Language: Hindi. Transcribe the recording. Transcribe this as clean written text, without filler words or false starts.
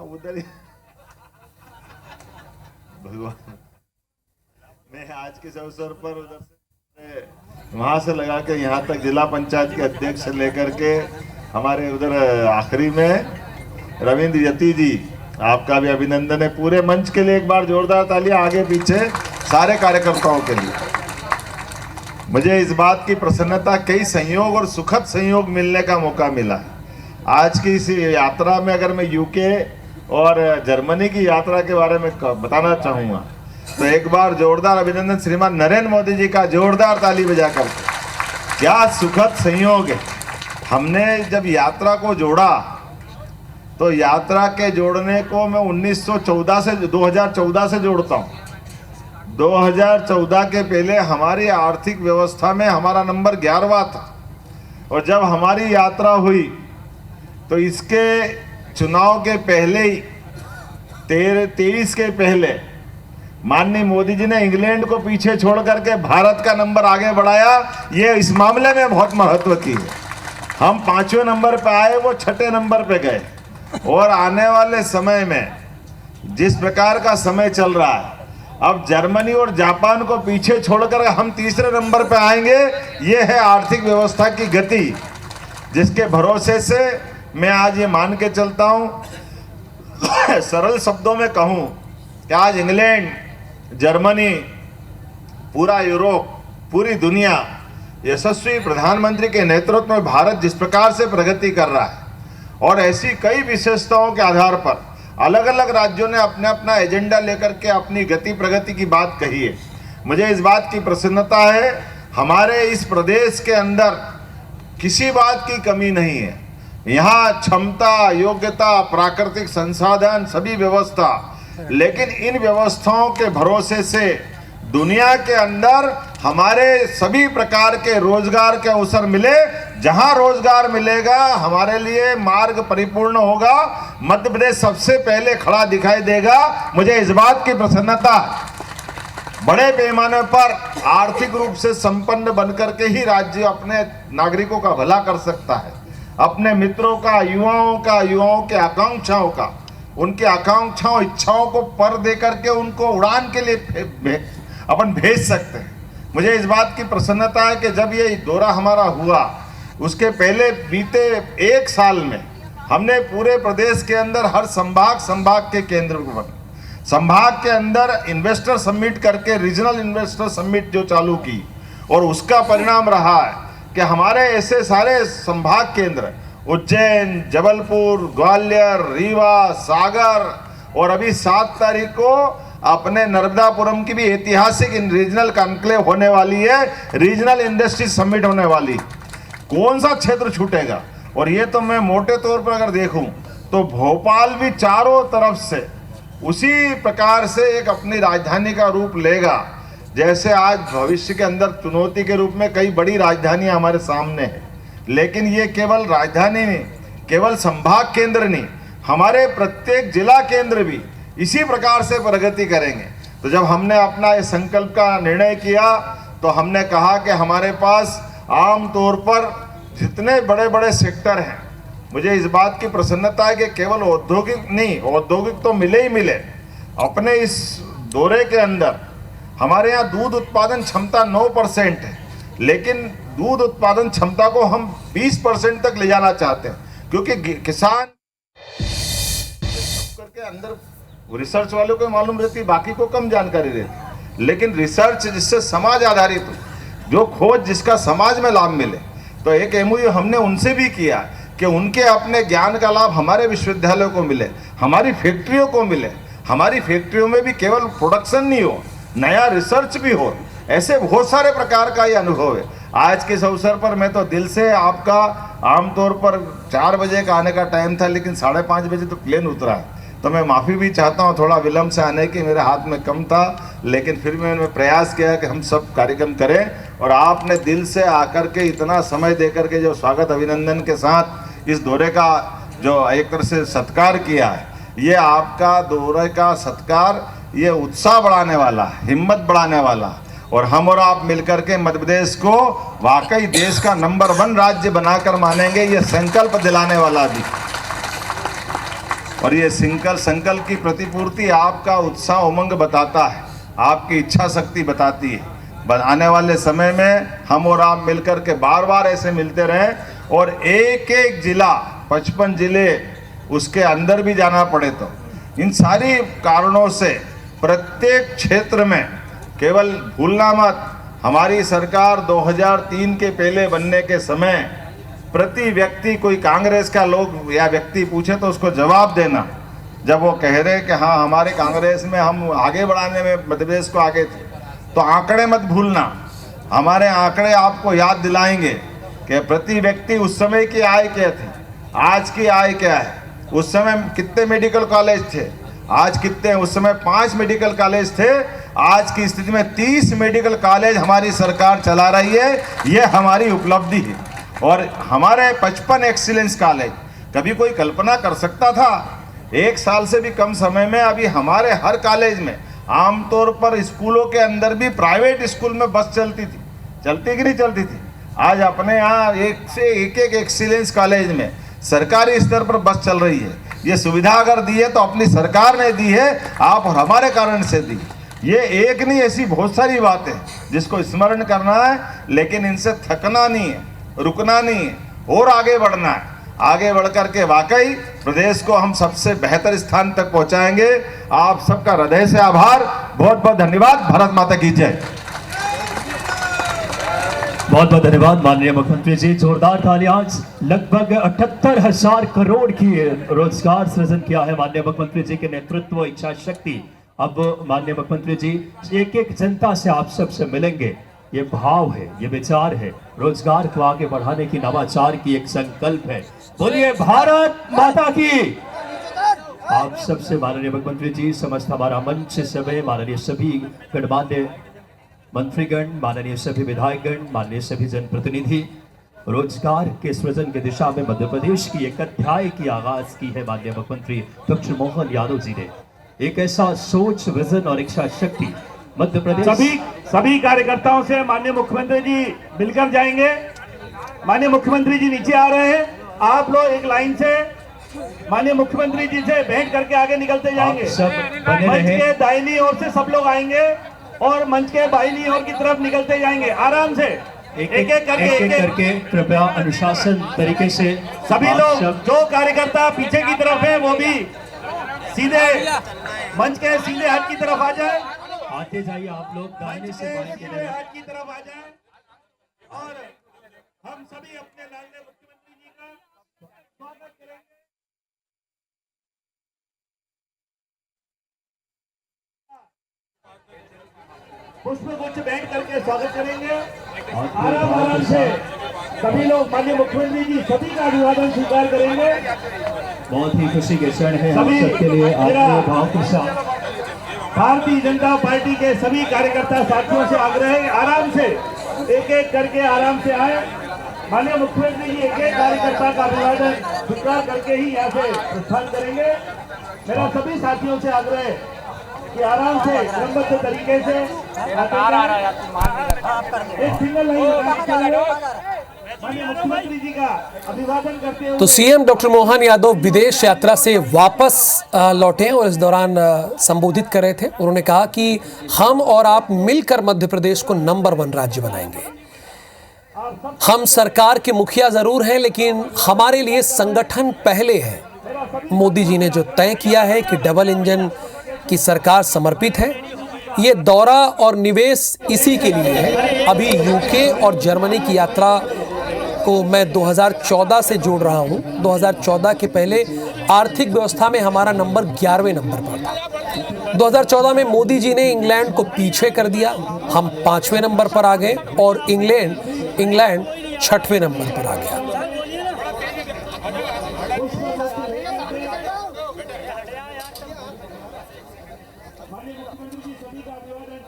उधर ही भगवान, मैं आज के अवसर पर उधर से वहां से लगा के यहाँ तक जिला पंचायत के अध्यक्ष से लेकर के हमारे उधर आखिरी में रविंद्र यति जी, आपका भी अभिनंदन है। पूरे मंच के लिए एक बार जोरदार तालियां आगे पीछे सारे कार्यकर्ताओं के लिए। मुझे इस बात की प्रसन्नता, कई संयोग और सुखद संयोग मिलने का मौका मिला आज की इस यात्रा में। अगर मैं यूके और जर्मनी की यात्रा के बारे में बताना चाहूँगा तो एक बार जोरदार अभिनंदन श्रीमान नरेंद्र मोदी जी का, जोरदार ताली बजा करके। क्या सुखद संयोग है। हमने जब यात्रा को जोड़ा तो यात्रा के जोड़ने को मैं 2014 से जोड़ता हूँ। 2014 के पहले हमारी आर्थिक व्यवस्था में हमारा नंबर 11वां था, और जब हमारी यात्रा हुई तो इसके चुनाव के पहले ही 23 के पहले माननीय मोदी जी ने इंग्लैंड को पीछे छोड़ करके भारत का नंबर आगे बढ़ाया। ये इस मामले में बहुत महत्व की है। हम 5वें नंबर पे आए, वो 6ठे नंबर पे गए। और आने वाले समय में जिस प्रकार का समय चल रहा है, अब जर्मनी और जापान को पीछे छोड़कर हम 3रे नंबर पे आएंगे। ये है आर्थिक व्यवस्था की गति, जिसके भरोसे से मैं आज ये मान के चलता हूँ, सरल शब्दों में कहूँ कि आज इंग्लैंड, जर्मनी, पूरा यूरोप, पूरी दुनिया यशस्वी प्रधानमंत्री के नेतृत्व में भारत जिस प्रकार से प्रगति कर रहा है, और ऐसी कई विशेषताओं के आधार पर अलग अलग राज्यों ने अपने अपना एजेंडा लेकर के अपनी गति प्रगति की बात कही है। मुझे इस बात की प्रसन्नता है, हमारे इस प्रदेश के अंदर किसी बात की कमी नहीं है। यहाँ क्षमता, योग्यता, प्राकृतिक संसाधन, सभी व्यवस्था, लेकिन इन व्यवस्थाओं के भरोसे से दुनिया के अंदर हमारे सभी प्रकार के रोजगार के अवसर मिले। जहां रोजगार मिलेगा हमारे लिए मार्ग परिपूर्ण होगा। मध्य प्रदेश सबसे पहले खड़ा दिखाई देगा। मुझे इस बात की प्रसन्नता, बड़े पैमाने पर आर्थिक रूप से संपन्न बनकर के ही राज्य अपने नागरिकों का भला कर सकता है। अपने मित्रों का, युवाओं के आकांक्षाओं का, उनके आकांक्षाओं, इच्छाओं को पर दे करके उनको उड़ान के लिए अपन भेज सकते हैं। मुझे इस बात की प्रसन्नता है कि जब ये दौरा हमारा हुआ, उसके पहले बीते 1 साल में हमने पूरे प्रदेश के अंदर हर संभाग के केंद्र को, संभाग के अंदर इन्वेस्टर समिट करके रीजनल इन्वेस्टर समिट जो चालू की, और उसका परिणाम रहा है कि हमारे ऐसे सारे संभाग केंद्र, उज्जैन, जबलपुर, ग्वालियर, रीवा, सागर, और अभी 7 तारीख को अपने नर्मदापुरम की भी ऐतिहासिक रीजनल कॉन्क्लेव होने वाली है, रीजनल इंडस्ट्री समिट होने वाली। कौन सा क्षेत्र छूटेगा। और ये तो मैं मोटे तौर पर अगर देखूं तो भोपाल भी चारों तरफ से उसी प्रकार से एक अपनी राजधानी का रूप लेगा, जैसे आज भविष्य के अंदर चुनौती के रूप में कई बड़ी राजधानियां हमारे सामने हैं। लेकिन ये केवल राजधानी नहीं, केवल संभाग केंद्र नहीं, हमारे प्रत्येक जिला केंद्र भी इसी प्रकार से प्रगति करेंगे। तो जब हमने अपना ये संकल्प का निर्णय किया तो हमने कहा कि हमारे पास आम तौर पर जितने बड़े बड़े सेक्टर हैं, मुझे इस बात की प्रसन्नता है कि केवल औद्योगिक नहीं, औद्योगिक तो मिले ही मिले। अपने इस दौरे के अंदर हमारे यहाँ दूध उत्पादन क्षमता 9% है, लेकिन दूध उत्पादन क्षमता को हम 20% तक ले जाना चाहते हैं, क्योंकि किसान करके अंदर रिसर्च वालों को मालूम रहती, बाकी को कम जानकारी रहती, लेकिन रिसर्च जिससे समाज आधारित हो, जो खोज जिसका समाज में लाभ मिले, तो एक एमओयू हमने उनसे भी किया कि उनके अपने ज्ञान का लाभ हमारे विश्वविद्यालयों को मिले, हमारी फैक्ट्रियों को मिले। हमारी फैक्ट्रियों में भी केवल प्रोडक्शन नहीं हो, नया रिसर्च भी हो। ऐसे बहुत सारे प्रकार का ये अनुभव है। आज के इस अवसर पर मैं तो दिल से आपका, आमतौर पर 4 बजे का आने का टाइम था, लेकिन 5:30 बजे तो प्लेन उतरा है, तो मैं माफ़ी भी चाहता हूँ थोड़ा विलम्ब से आने की, मेरे हाथ में कम था, लेकिन फिर मैंने प्रयास किया कि हम सब कार्यक्रम करें। और आपने दिल से आकर के इतना समय दे करके जो स्वागत अभिनंदन के साथ इस दौरे का जो एक तरह से सत्कार किया है, ये आपका दौरे का सत्कार ये उत्साह बढ़ाने वाला, हिम्मत बढ़ाने वाला, और हम और आप मिलकर के मध्य प्रदेश को वाकई देश का नंबर 1 राज्य बनाकर मानेंगे, ये संकल्प दिलाने वाला भी। और ये संकल्प की प्रतिपूर्ति आपका उत्साह उमंग बताता है, आपकी इच्छा शक्ति बताती है। आने वाले समय में हम और आप मिलकर के बार बार ऐसे मिलते रहें और एक एक जिला 55 जिले उसके अंदर भी जाना पड़े तो इन सारी कारणों से प्रत्येक क्षेत्र में केवल भूलना मत, हमारी सरकार 2003 के पहले बनने के समय प्रति व्यक्ति कोई कांग्रेस का लोग या व्यक्ति पूछे तो उसको जवाब देना। जब वो कह रहे कि हाँ हमारे कांग्रेस में हम आगे बढ़ाने में मध्य प्रदेश को आगे थे, तो आंकड़े मत भूलना। हमारे आंकड़े आपको याद दिलाएंगे कि प्रति व्यक्ति उस समय की आय क्या थी, आज की आय क्या है। उस समय कितने मेडिकल कॉलेज थे, आज कितने। उस समय 5 मेडिकल कॉलेज थे, आज की स्थिति में 30 मेडिकल कॉलेज हमारी सरकार चला रही है। ये हमारी उपलब्धि है। और हमारे 55 एक्सीलेंस कॉलेज, कभी कोई कल्पना कर सकता था 1 साल से भी कम समय में अभी हमारे हर कॉलेज में, आमतौर पर स्कूलों के अंदर भी प्राइवेट स्कूल में बस चलती कि नहीं चलती थी। आज अपने यहाँ एक से एक एक्सीलेंस कॉलेज में सरकारी स्तर पर बस चल रही है। ये सुविधा अगर दी है तो अपनी सरकार ने दी है, आप और हमारे कारण से दी। ये एक नहीं, ऐसी बहुत सारी बातें जिसको स्मरण करना है, लेकिन इनसे थकना नहीं है, रुकना नहीं है और आगे बढ़ना है। आगे बढ़कर के वाकई प्रदेश को हम सबसे बेहतर स्थान तक पहुंचाएंगे। आप सबका हृदय से आभार, बहुत बहुत धन्यवाद। भारत माता की जय। बहुत बहुत धन्यवाद माननीय मुख्यमंत्री जी। जोरदार तालियां। लगभग 78,000 करोड़ की रोजगार सृजन किया है माननीय मुख्यमंत्री जी के नेतृत्व, इच्छा शक्ति। अब माननीय मुख्यमंत्री जी एक एक जनता से आप सबसे मिलेंगे। ये भाव है, ये विचार है, रोजगार को आगे बढ़ाने की, नवाचार की एक संकल्प है। बोलिए भारत माता की। आप सबसे माननीय मुख्यमंत्री जी, समस्त हमारा मंच सभी, माननीय सभी गणमान्य मंत्रीगण, माननीय सभी विधायकगण, माननीय सभी जनप्रतिनिधि, रोजगार के सृजन की दिशा में मध्य प्रदेश की एक अध्याय की आगाज की है माननीय मुख्यमंत्री डॉक्टर मोहन यादव जी ने। एक ऐसा सोच, विजन और इच्छा शक्ति मध्य प्रदेश। सभी कार्यकर्ताओं से माननीय मुख्यमंत्री जी मिलकर जाएंगे। माननीय मुख्यमंत्री जी नीचे आ रहे हैं, आप लोग एक लाइन से माननीय मुख्यमंत्री जी से भेंट करके आगे निकलते जाएंगे। मंच के दाहिनी ओर से सब लोग आएंगे और मंच के बाईनी ओर की तरफ निकलते जाएंगे। आराम से एक एक करके कृपया अनुशासन तरीके से सभी लोग, जो कार्यकर्ता पीछे की तरफ है वो भी सीधे मंच के सीधे हाथ की तरफ आ जाए। आते जाइए आप लोग, दाहिने से बाएं सीधे हाथ की तरफ आ जाए और हम सभी अपने लाडले मुख्यमंत्री जी का स्वागत करेंगे। पुष्पगुच्छ भेंट करके स्वागत करेंगे। आराम से सभी लोग माननीय मुख्यमंत्री जी सभी का अभिवादन स्वीकार करेंगे। बहुत ही खुशी के क्षण है हम सबके लिए। आपके भाव के साथ भारतीय जनता पार्टी के सभी कार्यकर्ता साथियों से आग्रह है, आराम से एक एक करके आराम से आए। माननीय मुख्यमंत्री जी एक एक कार्यकर्ता का अभिवादन स्वीकार करके ही यहाँ से प्रस्थान करेंगे। मेरा सभी साथियों से आग्रह है कि आराम से क्रमबद्ध तरीके से एक सिंगल लाइन माननीय मुख्यमंत्री जी का अभिवादन करते हुए। तो सीएम डॉक्टर मोहन यादव विदेश यात्रा से वापस लौटे और इस दौरान संबोधित कर रहे थे। उन्होंने कहा कि हम और आप मिलकर मध्य प्रदेश को नंबर 1 राज्य बनाएंगे। हम सरकार के मुखिया जरूर हैं, लेकिन हमारे लिए संगठन पहले है। मोदी जी ने जो तय किया है कि डबल इंजन की सरकार समर्पित है, ये दौरा और निवेश इसी के लिए है। अभी यूके और जर्मनी की यात्रा को मैं 2014 से जोड़ रहा हूँ। 2014 के पहले आर्थिक व्यवस्था में हमारा नंबर 11वें नंबर पर था। 2014 में मोदी जी ने इंग्लैंड को पीछे कर दिया, हम 5वें नंबर पर आ गए और इंग्लैंड 6वें नंबर पर आ गया। माननीय मुख्यमंत्री जी सभी का अभिवादन